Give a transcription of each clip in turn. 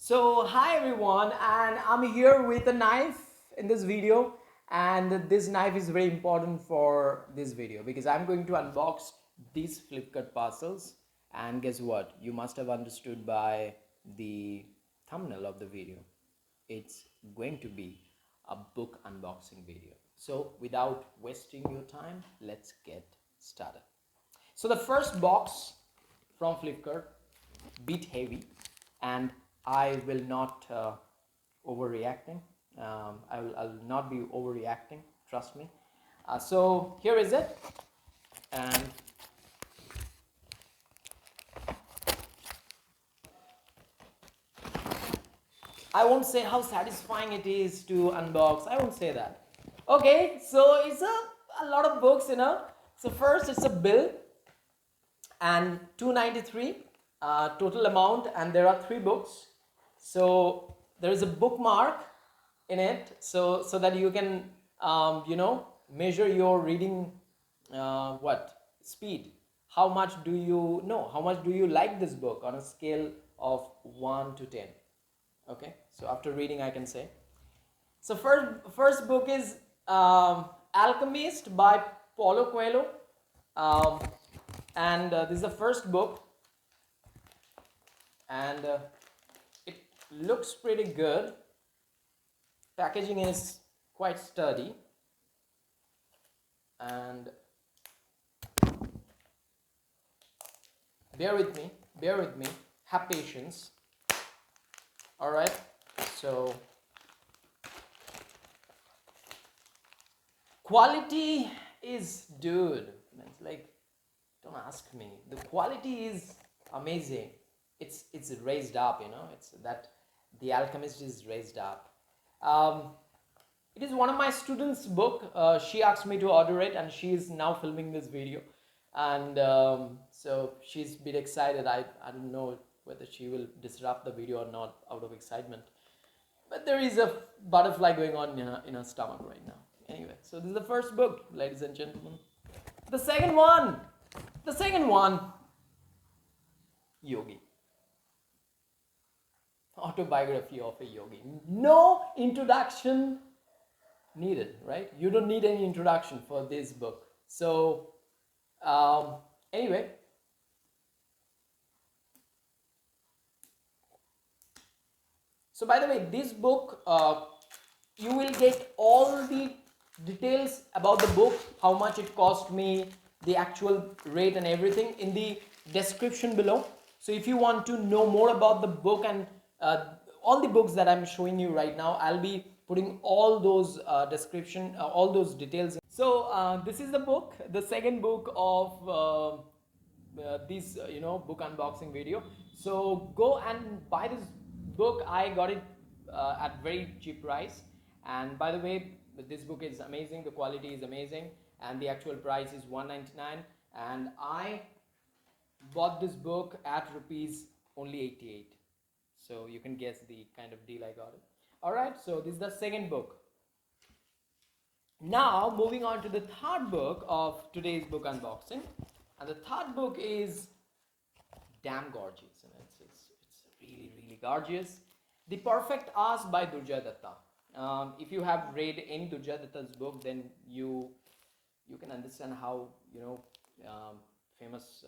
So hi everyone, and I'm here with a knife in this video, and this knife is very important for this video because I'm going to unbox these Flipkart parcels. And guess what? You must have understood by the thumbnail of the video. It's going to be a book unboxing video. So without wasting your time, let's get started. So the first box from Flipkart, bit heavy, and I will not overreacting. I'll not be overreacting. Trust me. So here is it, and I won't say how satisfying it is to unbox. I won't say that. Okay, so it's a lot of books. So first it's a bill and 293 total amount, and there are 3 books. So there is a bookmark in it, so that you can measure your reading what speed. How much do you know? How much do you like this book on a scale of 1 to 10? Okay, so after reading I can say. So first book is Alchemist by Paulo Coelho, um, and this is the first book, and it looks pretty good. Packaging is quite sturdy, and bear with me, have patience. All right, so quality is, dude, it's like, don't ask me, the quality is amazing. It's raised up. It's that the Alchemist is raised up. It is one of my students' book. She asked me to order it, and she is now filming this video, and so she's a bit excited. I don't know whether she will disrupt the video or not out of excitement, but there is a butterfly going on in her stomach right now. Anyway, so this is the first book, ladies and gentlemen. The second one, Yogi. Autobiography of a Yogi. No introduction needed, right? You don't need any introduction for this book. So anyway, so by the way, this book, you will get all the details about the book, how much it cost me, the actual rate and everything in the description below. So if you want to know more about the book and all the books that I'm showing you right now, I'll be putting all those all those details. So this is the book, the second book of this book unboxing video. So go and buy this book. I got it at very cheap price, and by the way, this book is amazing, the quality is amazing, and the actual price is 199, and I bought this book at rupees only 88. So you can guess the kind of deal I got it. All right, so this is the second book. Now moving on to the third book of today's book unboxing, and the third book is damn gorgeous, and it's really gorgeous. The Perfect Ass by Durjay Datta. If you have read any Durjay Datta's book, then you can understand how famous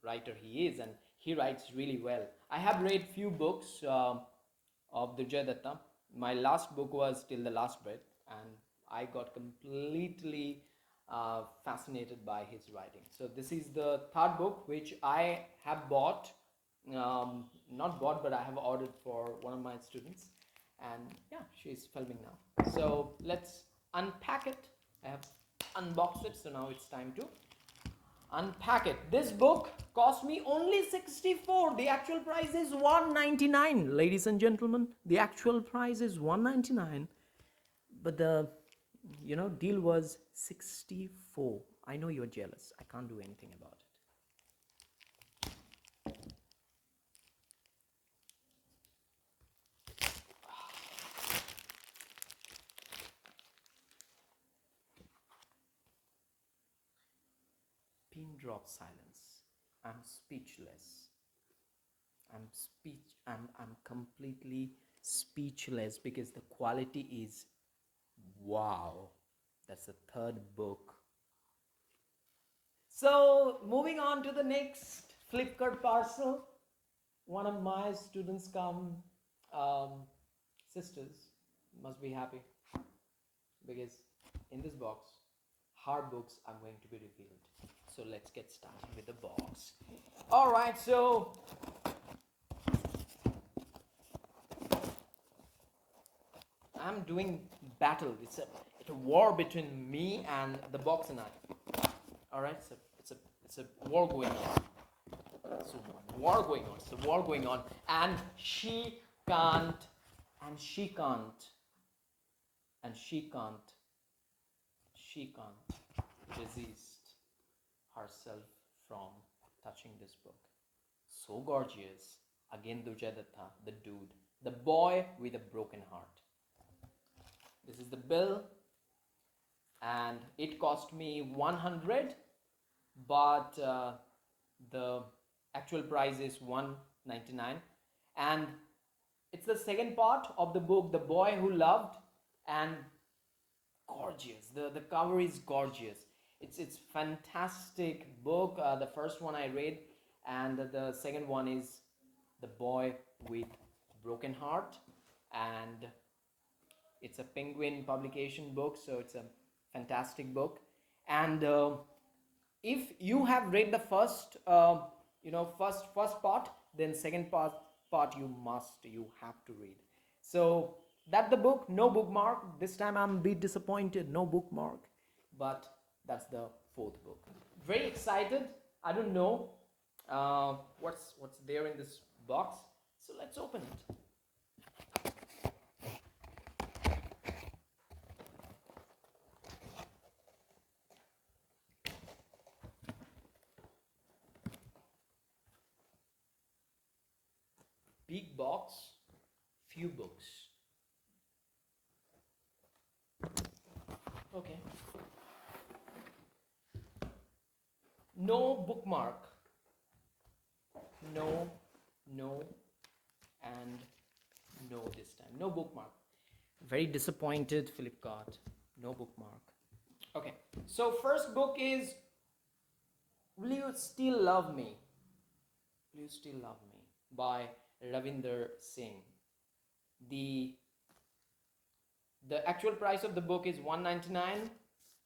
writer he is, and he writes really well. I have read few books of Durjay Datta. My last book was Till the Last Breath, and I got completely fascinated by his writing. So this is the third book which I have bought, not bought, but I have ordered for one of my students, and yeah, she's filming now. So let's unpack it. I have unboxed it, so now it's time to unpack it. This book cost me only 64. The actual price is 199, ladies and gentlemen. The actual price is 199, but the deal was 64. I know you're jealous. I can't do anything about it. Pin drop silence. I'm speechless. I'm completely speechless because the quality is wow. That's the third book. So moving on to the next Flipkart parcel. One of my students come, sisters must be happy because in this box, hard books are going to be revealed. So let's get started with the box. All right, so I'm doing battle. It's a war between me and the box and I. All right, so it's a war going on. It's a war going on. It's a war going on, and she can't, and she can't, and she can't, she can't resist herself from touching this book. So gorgeous. Again, Dujadatta, the dude, the boy with a broken heart. This is the bill, and it cost me 100, but the actual price is 199, and it's the second part of the book, The Boy Who Loved, and gorgeous. The cover is gorgeous. It's fantastic book. The first one I read, and the second one is The Boy with Broken Heart, and it's a Penguin publication book, so it's a fantastic book. And if you have read the first, first part, then second part you have to read. So that's the book. No bookmark. This time I'm a bit disappointed. No bookmark, but that's the fourth book. Very excited. I don't know what's there in this box. So let's open it. Big box, few books. Okay. No bookmark. No, and no this time. No bookmark. Very disappointed, Flipkart. No bookmark. Okay. So first book is Will You Still Love Me? Will You Still Love Me? By Ravinder Singh. The actual price of the book is 199,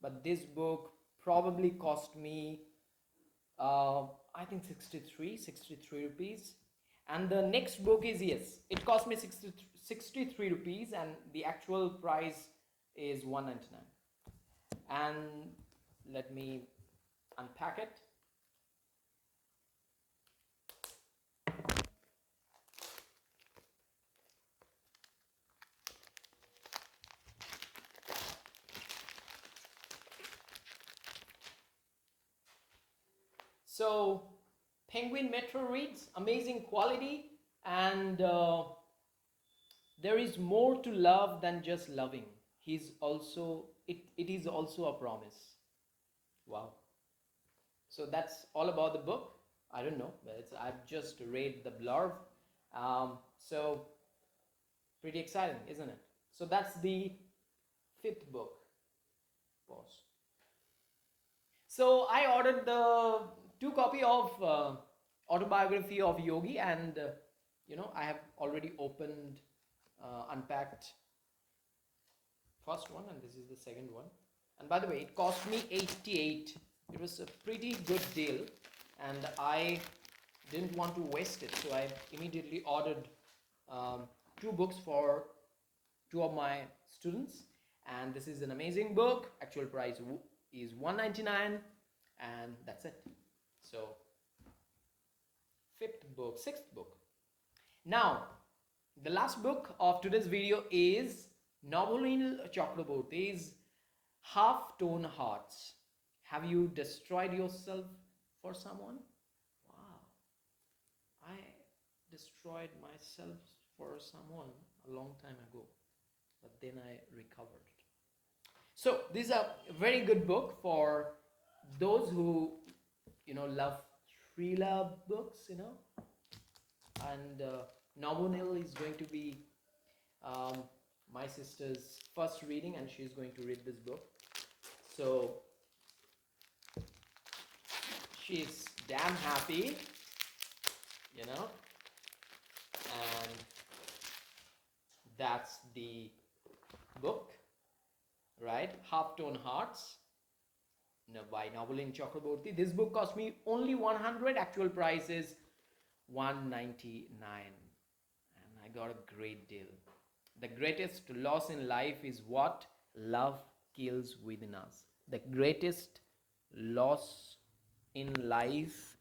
but this book probably cost me I think 63 rupees. And the next book is, yes, it cost me 63 rupees, and the actual price is 199. And let me unpack it. So Penguin Metro reads, amazing quality, and there is more to love than just loving. It is also a promise. Wow. So that's all about the book. I don't know, but I've just read the blurb. So pretty exciting, isn't it? So that's the fifth book. Pause. So I ordered the 2 copy of autobiography of Yogi, and I have already opened, unpacked first one, and this is the second one. And by the way, it cost me 88. It was a pretty good deal, and I didn't want to waste it, so I immediately ordered 2 books for 2 of my students. And this is an amazing book. Actual price is 199, and that's it. So sixth book. Now, the last book of today's video is Novolin Chakraborty's Half-Tone Hearts. Have you destroyed yourself for someone? Wow. I destroyed myself for someone a long time ago, but then I recovered. So this is a very good book for those who love thriller books, and Nominal is going to be um, my sister's first reading, and she's going to read this book. So she's damn happy, you know, and that's the book, right? Half Tone Hearts, by Novelin Chakraborty. This book cost me only 100. Actual price is 199, and I got a great deal. The greatest loss in life is what love kills within us. The greatest loss in life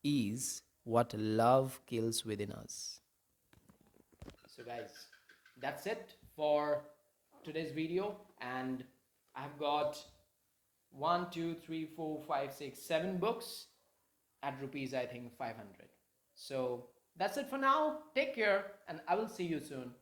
is what love kills within us. So guys, that's it for today's video, and I've got 7 books at rupees, I think, 500. So that's it for now. Take care, and I will see you soon.